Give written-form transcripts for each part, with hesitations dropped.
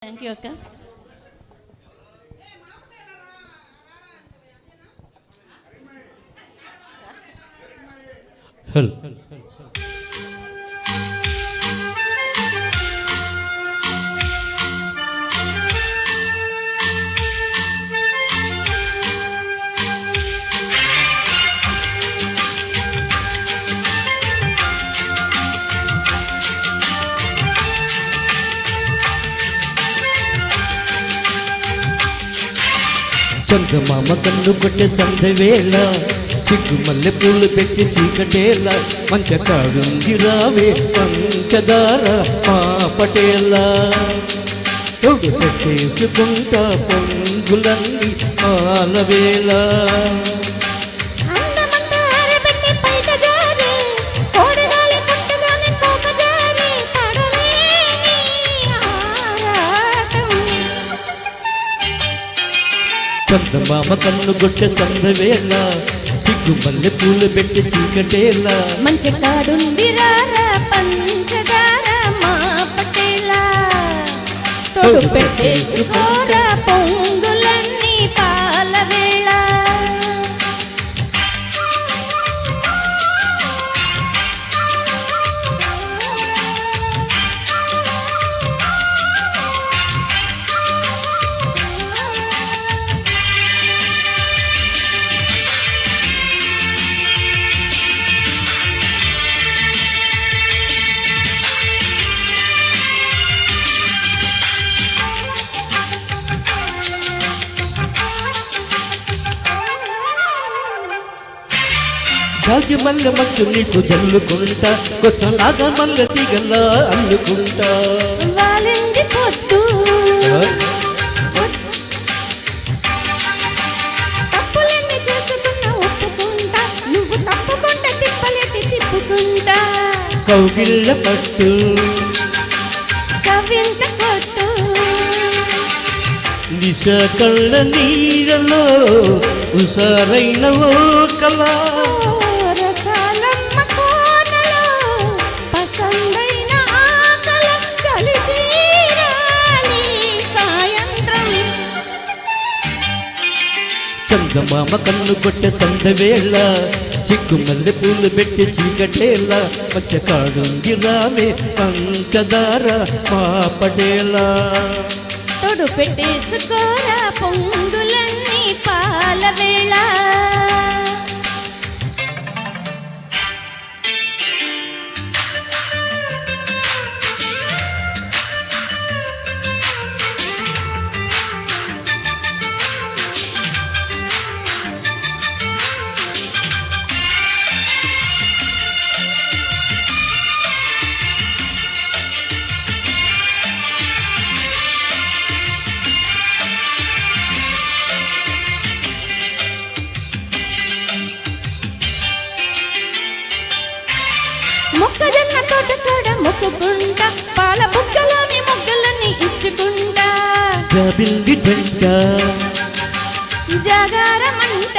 Thank you అక్క. Hello చందమామ కన్ను కొట్టే సందవేళ సిగ్గు మల్లె పూలు పెట్టి చీకటేలా మంచ కాడుంది రావే పంచదార పాపటేలా తోడు పెట్టేసుకుంటా పొంగులన్నీ ఆలవేళ చందమామ కన్ను కొట్టే సందవేళ సిగ్గు మల్లె పూలు పెట్టి చీకటేలా మంచి కాడుంది రారా పంచదార మా పటేలా తోడు పెట్టేసుకోరా పొంగులన్నీ పాల వేళ. జాగి మల్లె మంచు నీకు జల్లుకుంటా కొత్తలాగా మల్లె తీగల్లా అల్లుకుంటా వాలింది పొద్దు తప్పులన్నీ చేసుకున్నా ఒప్పుకుంటా నువ్వు తప్పుకుంటా తిప్పలేటి తిప్పుకుంటా కౌగిళ్ళ పట్టు కవింత కొట్టు దిశ కళ్ళ నీరలో ఉసారైన ఓ కళ చందమామ కన్ను కొట్టే సందవేళ సిగ్గు మల్లె పూలు పెట్టి చీకటేలా పచ్చ కాడుంది రావే పంచదార పాపటేలా తోడు పెట్టేసుకోరా పొంగులన్నీ పాల వేళ. మొక్కజొన్న తోట కూడా మొక్కుకుంటా పాల బుగ్గలోని మొగ్గలన్నీ ఇచ్చుకుంటా జాబిల్లి జంట జాగారమంట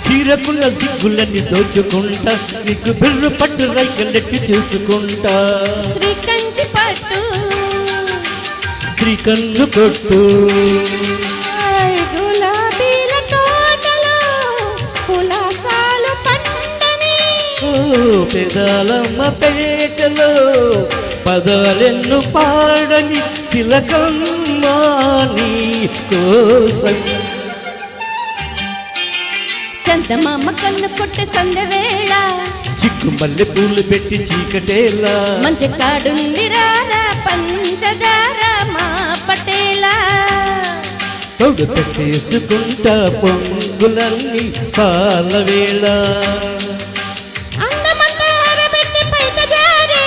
చీరకున్న సిగ్గులన్నీ దోచుకుంటా నీకు బిర్రు పట్టు రైకలెట్టి చూసుకుంటా శ్రీకంచి పట్టు శ్రీకన్ను కొట్టు గులాబీల తోటలో పులాసాలు పండని పెదాలమ్మ పేటలో పదాలెన్ను పాడని చిలకమ్మ నీ కోసం చందమామ కన్ను కొట్టే సందవేళ సిగ్గు మల్లె పూలు పెట్టి చీకటేలా మంచి కాడుంది రారా పంచదార మా పటేలా తోడు పెట్టేసుకుంటా పొంగులన్నీ పాల వేళ అందమంతా ఆరబెట్టి బయట జారే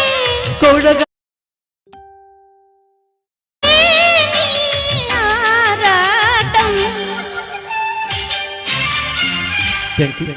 కొడగా ఆరాటం. Thank you.